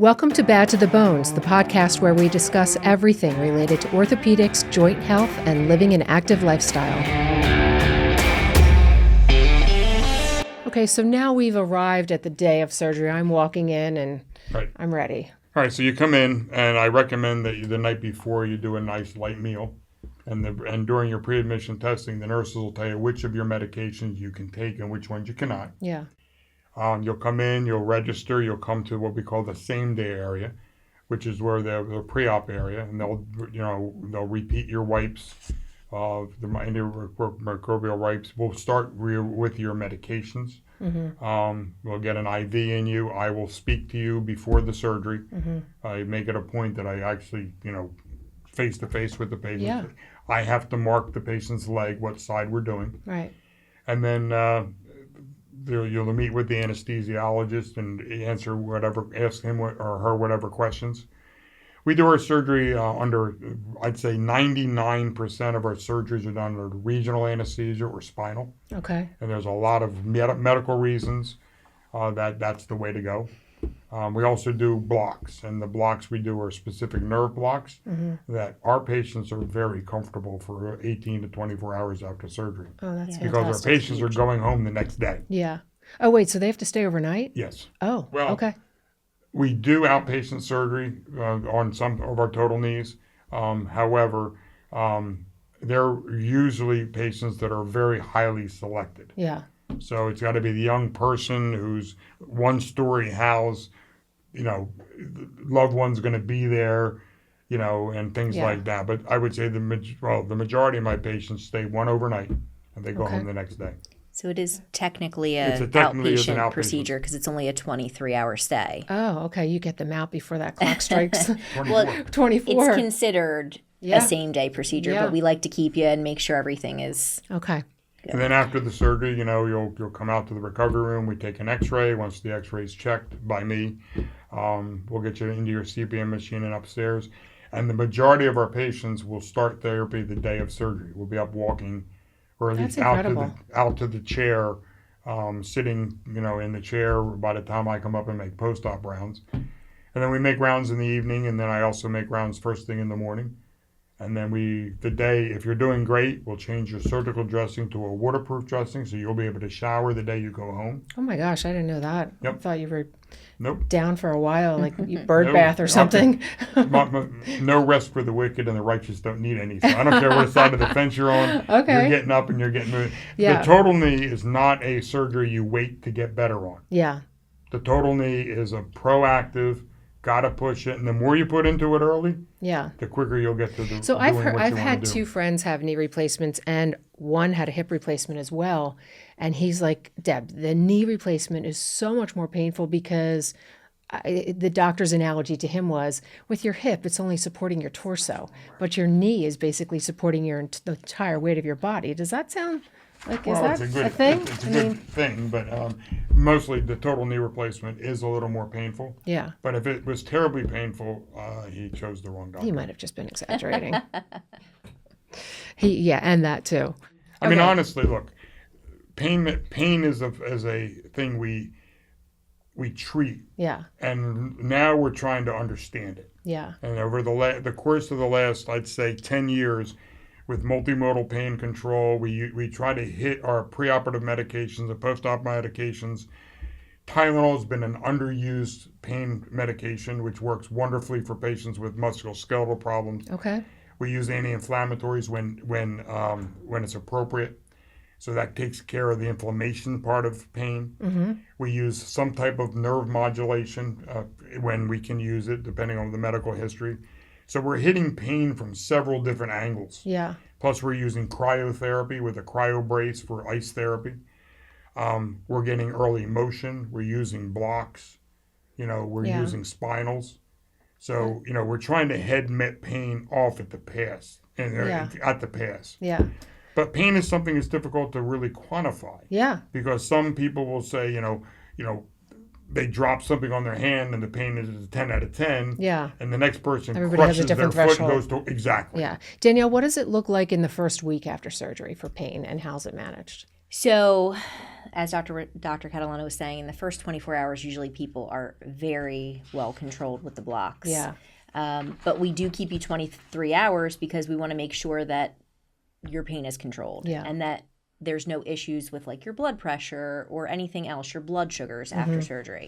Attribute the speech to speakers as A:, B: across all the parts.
A: Welcome to Bad to the Bones, the podcast where we discuss everything related to orthopedics, joint health, and living an active lifestyle. Okay, so now we've arrived at the day of surgery. I'm walking in and I'm ready.
B: All right, so you come in, and I recommend that the night before you do a nice light meal. And during your pre-admission testing, the nurses will tell you which of your medications you can take and which ones you cannot.
A: Yeah.
B: You'll come in, you'll register, you'll come to what we call the same day area, which is where the pre-op area, and they'll repeat your wipes, the antimicrobial wipes. We'll start with your medications. Mm-hmm. We'll get an IV in you. I will speak to you before the surgery. Mm-hmm. I make it a point that I actually, face to face with the patient.
A: Yeah.
B: I have to mark the patient's leg, what side we're doing.
A: Right.
B: And then you'll meet with the anesthesiologist and ask him or her whatever questions. We do our surgery I'd say 99% of our surgeries are done under regional anesthesia or spinal.
A: Okay.
B: And there's a lot of medical reasons that's the way to go. We also do blocks, and the blocks we do are specific nerve blocks that our patients are very comfortable for 18 to 24 hours after surgery.
A: Oh, that's fantastic.
B: Because our patients are going home the next day.
A: Yeah. Oh, wait, so they have to stay overnight?
B: Yes.
A: Oh,
B: well,
A: okay.
B: We do outpatient surgery on some of our total knees. However, they're usually patients that are very highly selected.
A: Yeah.
B: So it's got to be the young person who's one-story house, loved one's going to be there, and things like that. But I would say the majority of my patients stay one overnight and they go home the next day.
C: So it is technically an outpatient procedure because it's only a 23-hour stay.
A: Oh, okay. You get them out before that clock strikes.
B: 24.
C: Well,
A: 24.
C: It's considered a same-day procedure, but we like to keep you and make sure everything is
A: okay.
B: And then after the surgery, you'll come out to the recovery room. We take an X-ray. Once the X-ray is checked by me, we'll get you into your CPM machine and upstairs. And the majority of our patients will start therapy the day of surgery. We'll be up walking, or at least out to the chair, sitting, in the chair by the time I come up and make post-op rounds. And then we make rounds in the evening, and then I also make rounds first thing in the morning. And then if you're doing great, we'll change your surgical dressing to a waterproof dressing, so you'll be able to shower the day you go home.
A: Oh my gosh, I didn't know that.
B: Yep.
A: I thought you were
B: Nope.
A: down for a while, like you bird bath or something.
B: No rest for the wicked, and the righteous don't need any. So I don't care what side of the fence you're on.
A: Okay.
B: You're getting up and you're getting moved.
A: Yeah.
B: The total knee is not a surgery you wait to get better on.
A: Yeah.
B: The total knee is a proactive, got to push it, and the more you put into it early, the quicker you'll get to the.
A: So I've had two friends have knee replacements, and one had a hip replacement as well. And he's like, Deb, the knee replacement is so much more painful because the doctor's analogy to him was, with your hip, it's only supporting your torso, but your knee is basically supporting the entire weight of your body. Does that sound like, is that a thing?
B: It's a good thing, but mostly the total knee replacement is a little more painful.
A: Yeah.
B: But if it was terribly painful, he chose the wrong doctor.
A: He might have just been exaggerating. And that too.
B: I mean, honestly, look, pain is a thing we treat.
A: Yeah.
B: And now we're trying to understand it.
A: Yeah.
B: And over the course of the last, I'd say, 10 years, with multimodal pain control, we try to hit our preoperative medications and post-op medications. Tylenol has been an underused pain medication, which works wonderfully for patients with musculoskeletal problems.
A: Okay.
B: We use anti-inflammatories when it's appropriate. So that takes care of the inflammation part of pain. Mm-hmm. We use some type of nerve modulation when we can use it, depending on the medical history. So we're hitting pain from several different angles.
A: Yeah. Plus
B: we're using cryotherapy with a cryo brace for ice therapy. We're getting early motion. We're using blocks. We're using spinals. So, we're trying to head pain off at the pass. At the pass.
A: Yeah.
B: But pain is something that's difficult to really quantify.
A: Yeah.
B: Because some people will say, they drop something on their hand and the pain is a 10 out of 10.
A: Yeah.
B: And the next person
A: Everybody
B: crushes
A: has a different
B: their
A: threshold.
B: foot and goes to, exactly.
A: Yeah. Danielle, what does it look like in the first week after surgery for pain, and how's it managed?
C: So as Dr. Catalano was saying, in the first 24 hours, usually people are very well controlled with the blocks.
A: Yeah.
C: But we do keep you 23 hours because we want to make sure that your pain is controlled and that there's no issues with like your blood pressure or anything else, your blood sugars after surgery.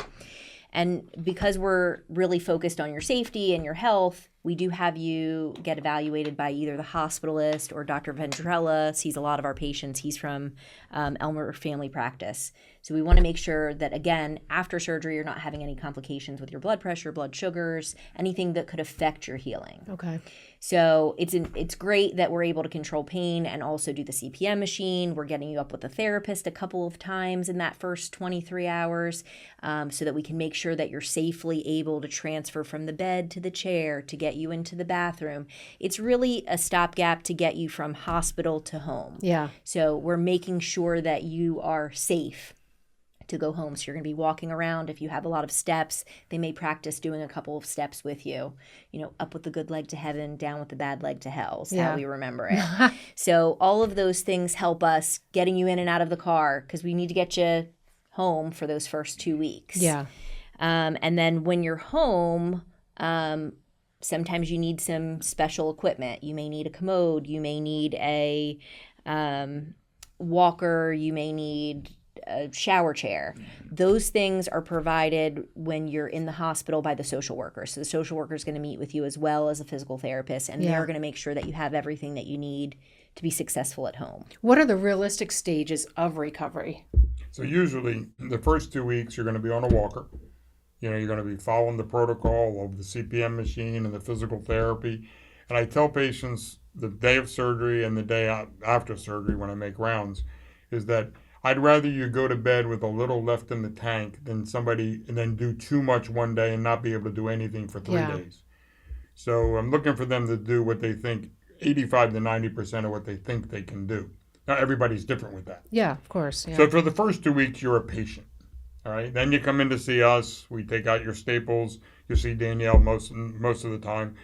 C: And because we're really focused on your safety and your health, we do have you get evaluated by either the hospitalist or Dr. Ventrella sees a lot of our patients. He's from Elmer Family Practice. So we want to make sure that, again, after surgery, you're not having any complications with your blood pressure, blood sugars, anything that could affect your healing.
A: Okay.
C: So it's great that we're able to control pain and also do the CPM machine. We're getting you up with a therapist a couple of times in that first 23 hours so that we can make sure that you're safely able to transfer from the bed to the chair to get you into the bathroom. It's really a stopgap to get you from hospital to home.
A: Yeah.
C: So we're making sure that you are safe to go home. So you're going to be walking around. If you have a lot of steps, they may practice doing a couple of steps with you. You know, up with the good leg to heaven, down with the bad leg to hell is how we remember it. So all of those things help us getting you in and out of the car because we need to get you home for those first 2 weeks.
A: Yeah.
C: And then when you're home, sometimes you need some special equipment. You may need a commode. You may need a walker. You may need a shower chair. Those things are provided when you're in the hospital by the social worker. So the social worker is going to meet with you as well as a physical therapist, and they're going to make sure that you have everything that you need to be successful at home.
A: What are the realistic stages of recovery?
B: So usually the first 2 weeks you're going to be on a walker. You know, you're going to be following the protocol of the CPM machine and the physical therapy. And I tell patients the day of surgery and the day after surgery when I make rounds is that I'd rather you go to bed with a little left in the tank than do too much one day and not be able to do anything for 3 days. So I'm looking for them to do what they think, 85 to 90% of what they think they can do. Now, everybody's different with that.
A: Yeah, of course. Yeah.
B: So for the first 2 weeks, you're a patient. All right. Then you come in to see us. We take out your staples. You see Danielle most of the time.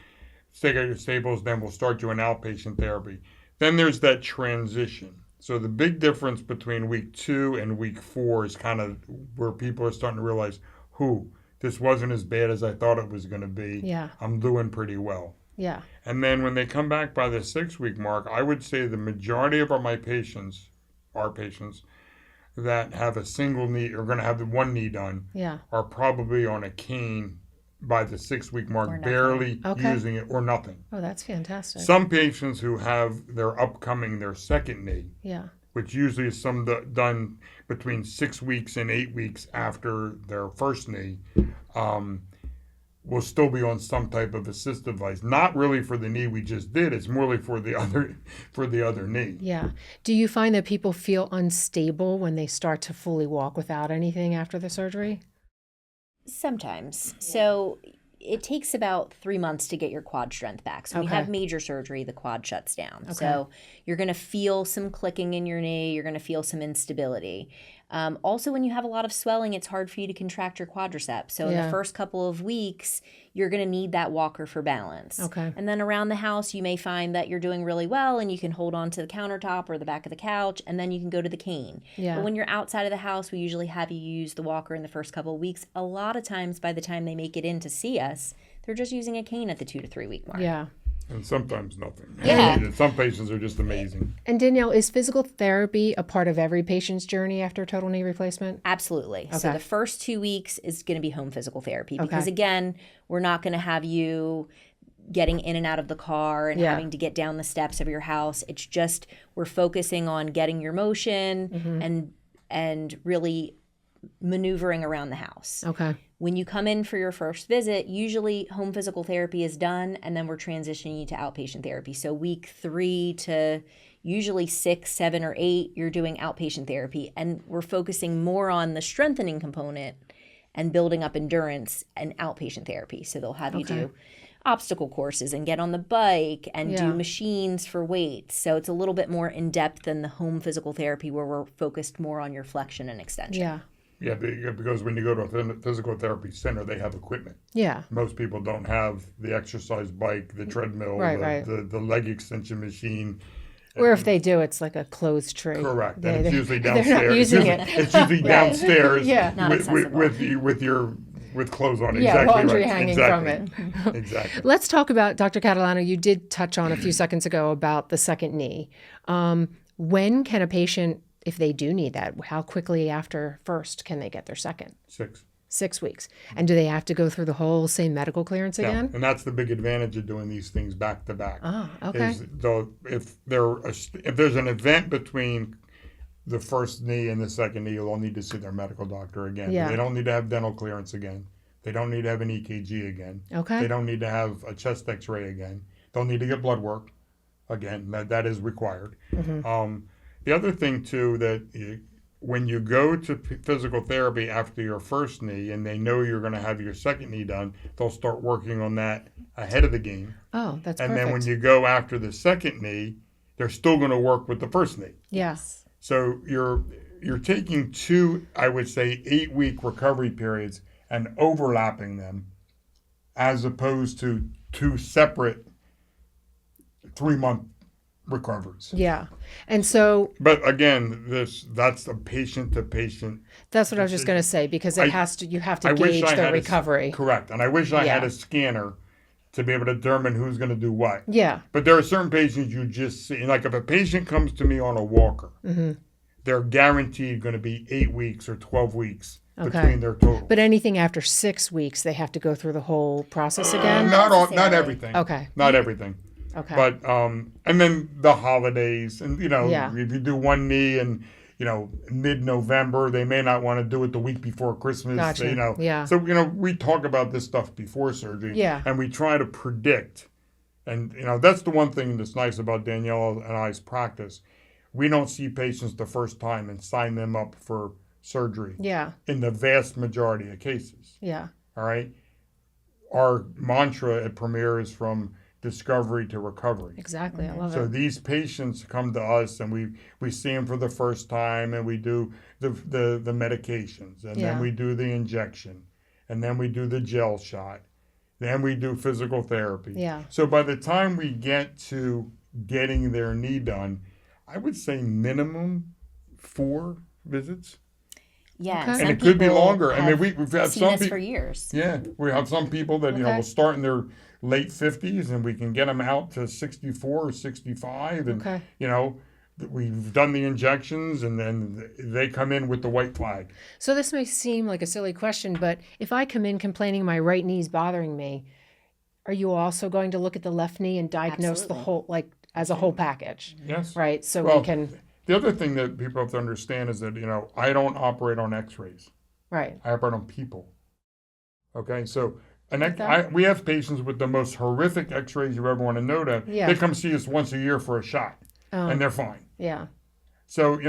B: Take out your staples. Then we'll start you an outpatient therapy. Then there's that transition. So the big difference between week 2 and week 4 is kind of where people are starting to realize, this wasn't as bad as I thought it was going to be.
A: Yeah.
B: I'm doing pretty well.
A: Yeah.
B: And then when they come back by the 6-week mark, I would say the majority of our patients that have a single knee or going to have the one knee done are probably on a cane by the 6-week mark, barely using it or nothing.
A: Oh, that's fantastic.
B: Some patients who have their second knee, which usually is done between 6 weeks and 8 weeks after their first knee, will still be on some type of assist device. Not really for the knee we just did. It's more like for the other knee.
A: Yeah. Do you find that people feel unstable when they start to fully walk without anything after the surgery?
C: Sometimes. So it takes about 3 months to get your quad strength back. So when you have major surgery, the quad shuts down. Okay. So you're going to feel some clicking in your knee. You're going to feel some instability. Also, when you have a lot of swelling, it's hard for you to contract your quadriceps. So in the first couple of weeks, you're going to need that walker for balance.
A: Okay.
C: And then around the house, you may find that you're doing really well and you can hold on to the countertop or the back of the couch, and then you can go to the cane.
A: Yeah.
C: But when you're outside of the house, we usually have you use the walker in the first couple of weeks. A lot of times, by the time they make it in to see us, they're just using a cane at the 2 to 3 week mark.
A: Yeah.
B: And sometimes nothing.
C: Yeah.
B: Some patients are just amazing.
A: And Danielle, is physical therapy a part of every patient's journey after total knee replacement?
C: Absolutely. Okay. So the first 2 weeks is going to be home physical therapy because, again, we're not going to have you getting in and out of the car and having to get down the steps of your house. It's just we're focusing on getting your motion and really maneuvering around the house.
A: Okay.
C: When you come in for your first visit, usually home physical therapy is done, and then we're transitioning you to outpatient therapy. So week 3 to usually 6, 7, or 8, you're doing outpatient therapy, and we're focusing more on the strengthening component and building up endurance and outpatient therapy. So they'll have you do obstacle courses and get on the bike and do machines for weights. So it's a little bit more in-depth than the home physical therapy where we're focused more on your flexion and extension.
A: Yeah.
B: Yeah, because when you go to a physical therapy center, they have equipment.
A: Yeah.
B: Most people don't have the exercise bike, the treadmill, the leg extension machine.
A: Or if they do, it's like a closed tree.
B: Correct. And it's usually downstairs.
A: They're not using it.
B: It's usually downstairs
C: Not accessible.
B: with clothes on.
A: Yeah,
B: exactly
A: laundry
B: right.
A: hanging
B: exactly.
A: from it.
B: Exactly.
A: Let's talk about, Dr. Catalano, you did touch on a few seconds ago about the second knee. When can a patient, if they do need that, how quickly after first can they get their second? 6 weeks. And do they have to go through the whole same medical clearance again?
B: No, and that's the big advantage of doing these things back to back.
A: Oh, okay.
B: If there's an event between the first knee and the second knee, you'll need to see their medical doctor again.
A: Yeah.
B: They don't need to have dental clearance again. They don't need to have an EKG again.
A: Okay.
B: They don't need to have a chest X-ray again. They'll need to get blood work again. That is required.
A: Mm-hmm.
B: The other thing too that when you go to physical therapy after your first knee and they know you're going to have your second knee done, they'll start working on that ahead of the game.
A: Oh, that's
B: and
A: perfect.
B: then when you go after the second knee, they're still going to work with the first knee.
A: Yes.
B: So you're taking 2, I would say, 8-week recovery periods and overlapping them, as opposed to 2 separate 3-month recoveries.
A: Yeah. And so,
B: but again, that's a patient to patient.
A: That's what I was just going to say, because you have to gauge the recovery.
B: Correct. And I wish I had a scanner to be able to determine who's going to do what.
A: Yeah.
B: But there are certain patients you just see, like if a patient comes to me on a walker, they're guaranteed going to be 8 weeks or 12 weeks between their total.
A: But anything after 6 weeks, they have to go through the whole process again?
B: Not everything.
A: Okay.
B: Not everything.
A: Okay.
B: But and then the holidays, and if you do one knee and mid-November, they may not want to do it the week before Christmas.
A: Gotcha. Yeah.
B: So we talk about this stuff before surgery.
A: Yeah.
B: And we try to predict, and that's the one thing that's nice about Danielle and I's practice. We don't see patients the first time and sign them up for surgery.
A: Yeah.
B: In the vast majority of cases.
A: Yeah.
B: All right. Our mantra at Premier is from discovery to recovery.
A: Exactly. I love it.
B: So these patients come to us and we see them for the first time and we do the medications and then we do the injection and then we do the gel shot. Then we do physical therapy.
A: Yeah.
B: So by the time we get to getting their knee done, I would say minimum 4 visits.
C: Yeah,
A: Okay.
B: And it could be longer. I mean, we've had
C: seen
B: some
C: us
B: people
C: for years.
B: Yeah, we have some people that will start in their late 50s, and we can get them out to 64 or 65, and we've done the injections, and then they come in with the white flag.
A: So this may seem like a silly question, but if I come in complaining my right knee's bothering me, are you also going to look at the left knee and diagnose the whole, as a whole package?
B: Yes.
A: Right. So we can.
B: The other thing that people have to understand is that I don't operate on X-rays.
A: Right.
B: I operate on people. Okay, so. We have patients with the most horrific X-rays you ever want to know that.
A: Yeah.
B: They come see us once a year for a shot, and they're fine.
A: Yeah.
B: So,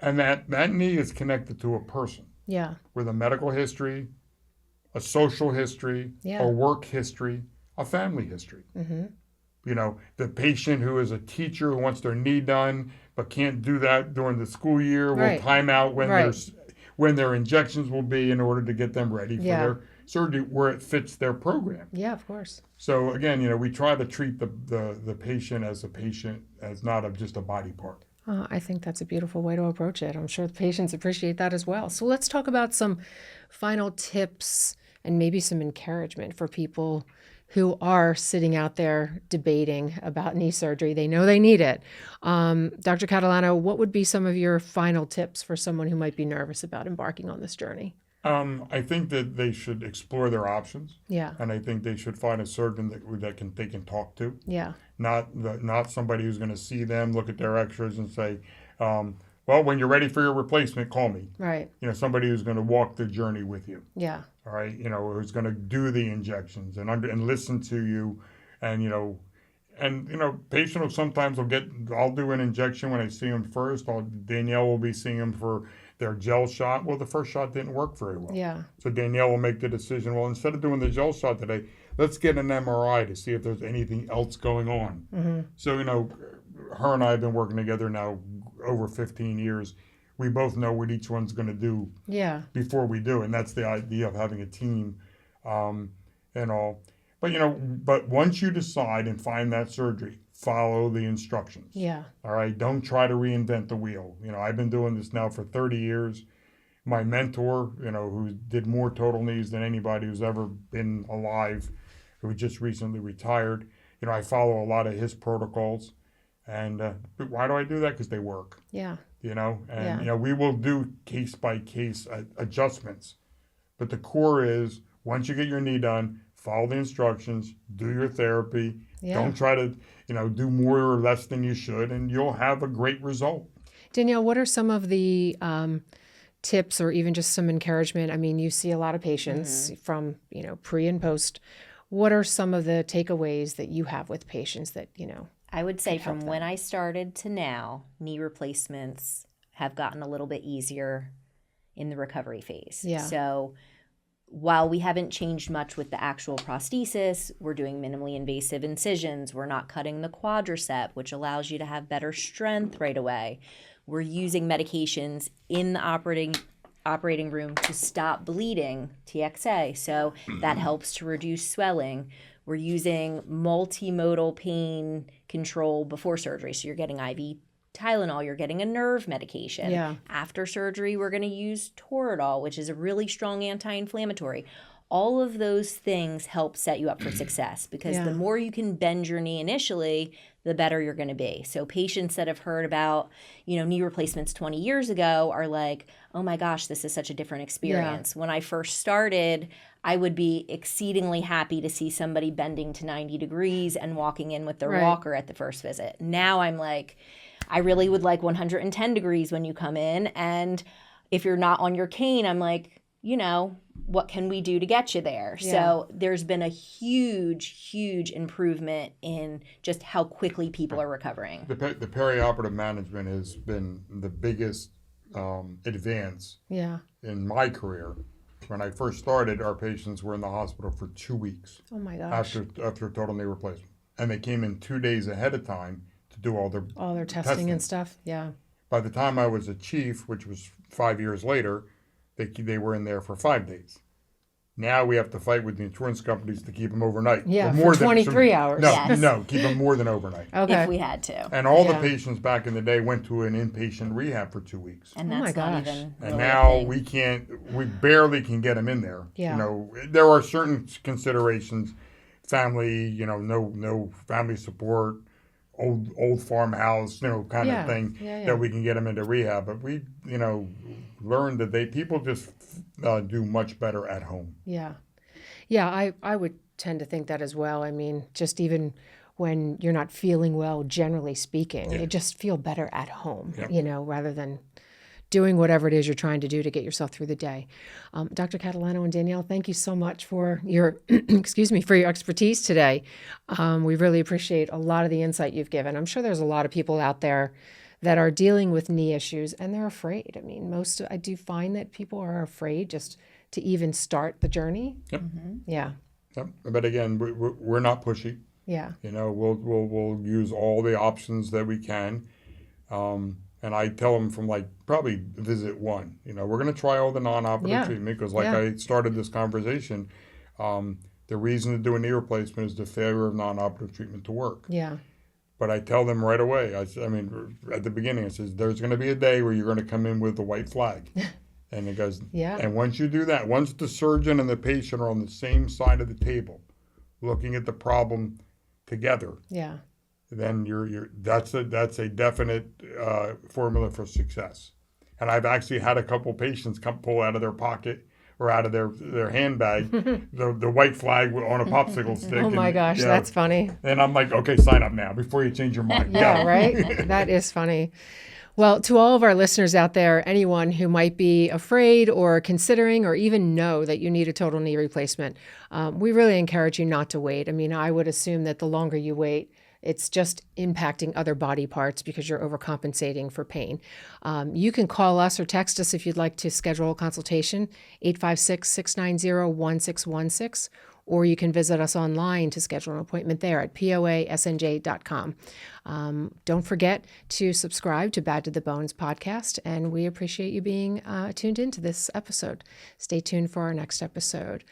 B: and that knee is connected to a person.
A: Yeah.
B: With a medical history, a social history, a work history, a family history. Mm-hmm. The patient who is a teacher who wants their knee done but can't do that during the school year will time out when their injections will be in order to get them ready for their surgery where it fits their program.
A: Yeah, of course.
B: So again, we try to treat the patient as not just a body part.
A: I think that's a beautiful way to approach it. I'm sure the patients appreciate that as well. So let's talk about some final tips and maybe some encouragement for people who are sitting out there debating about knee surgery. They know they need it. Dr. Catalano, what would be some of your final tips for someone who might be nervous about embarking on this journey?
B: I think that they should explore their options.
A: Yeah.
B: And I think they should find a surgeon that they can talk to.
A: Yeah.
B: Not somebody who's going to see them, look at their X-rays and say, well, when you're ready for your replacement, call me.
A: Right.
B: Somebody who's going to walk the journey with you.
A: Yeah.
B: All right. Who's going to do the injections and listen to you, and patient will sometimes I'll do an injection when I see them first. Danielle will be seeing them for their gel shot. Well, the first shot didn't work very well.
A: Yeah.
B: So Danielle will make the decision, well, instead of doing the gel shot today, let's get an MRI to see if there's anything else going on. Mm-hmm. So, her and I have been working together now over 15 years. We both know what each one's going to do before we do. And that's the idea of having a team and all. But, but once you decide and find that surgery, follow the instructions.
A: Yeah.
B: All right. Don't try to reinvent the wheel. I've been doing this now for 30 years. My mentor, who did more total knees than anybody who's ever been alive, who just recently retired, I follow a lot of his protocols. And why do I do that? Because they work.
A: Yeah.
B: We will do case by case adjustments. But the core is, once you get your knee done, follow the instructions, do your therapy. Yeah. Don't try to, do more or less than you should, and you'll have a great result.
A: Danielle, what are some of the tips or even just some encouragement? I mean, you see a lot of patients from, pre and post. What are some of the takeaways that you have with patients that,
C: I would say from when I started to now, knee replacements have gotten a little bit easier in the recovery phase.
A: Yeah.
C: So while we haven't changed much with the actual prosthesis, we're doing minimally invasive incisions. We're not cutting the quadricep, which allows you to have better strength right away. We're using medications in the operating room to stop bleeding, TXA. So that helps to reduce swelling. We're using multimodal pain control before surgery. So you're getting IV Tylenol, you're getting a nerve medication.
A: Yeah.
C: After surgery, we're going to use Toradol, which is a really strong anti-inflammatory. All of those things help set you up for success because the more you can bend your knee initially, the better you're going to be. So patients that have heard about, knee replacements 20 years ago are like, oh my gosh, this is such a different experience. Yeah. When I first started, I would be exceedingly happy to see somebody bending to 90 degrees and walking in with their walker at the first visit. Now I'm like, I really would like 110 degrees when you come in. And if you're not on your cane, I'm like, what can we do to get you there? Yeah. So there's been a huge improvement in just how quickly people are recovering.
B: The perioperative management has been the biggest advance in my career. When I first started, our patients were in the hospital for 2 weeks.
A: Oh my gosh.
B: After total knee replacement. And they came in 2 days ahead of time to do all their
A: testing and stuff. Yeah.
B: By the time I was a chief, which was 5 years later, they were in there for 5 days. Now we have to fight with the insurance companies to keep them overnight.
A: Yeah, for 23 hours.
B: No, keep them more than overnight.
A: Okay.
C: If we had to.
B: And all the patients back in the day went to an inpatient rehab for 2 weeks.
C: And that's not even really
B: and now we barely can get them in there.
A: Yeah.
B: There are certain considerations, family, no family support, old farmhouse, kind of thing that we can get them into rehab. But we, learned that people just do much better at home.
A: Yeah. Yeah, I would tend to think that as well. I mean, just even when you're not feeling well, generally speaking, you just feel better at home, rather than doing whatever it is you're trying to do to get yourself through the day. Dr. Catalano and Danielle, thank you so much for your, for your expertise today. We really appreciate a lot of the insight you've given. I'm sure there's a lot of people out there that are dealing with knee issues and they're afraid. I mean, I do find that people are afraid just to even start the journey.
B: Yep.
A: Mm-hmm. Yeah.
B: Yep. But again, we're not pushy.
A: Yeah.
B: We'll use all the options that we can. And I tell them from probably visit one, we're going to try all the non-operative treatment because I started this conversation, the reason to do a knee replacement is the failure of non-operative treatment to work.
A: Yeah.
B: But I tell them right away, at the beginning, I says, there's going to be a day where you're going to come in with the white flag. And it goes, and once you do that, once the surgeon and the patient are on the same side of the table, looking at the problem together, then that's a definite formula for success. And I've actually had a couple patients pull out of their pocket or out of their handbag the white flag on a popsicle stick.
A: Oh my gosh, that's funny.
B: And I'm like, okay, sign up now before you change your mind.
A: Yeah, right? That is funny. Well, to all of our listeners out there, anyone who might be afraid or considering or even know that you need a total knee replacement, we really encourage you not to wait. I mean, I would assume that the longer you wait, it's just impacting other body parts because you're overcompensating for pain. You can call us or text us if you'd like to schedule a consultation, 856-690-1616, or you can visit us online to schedule an appointment there at poasnj.com. Don't forget to subscribe to Bad to the Bones podcast, and we appreciate you being tuned into this episode. Stay tuned for our next episode.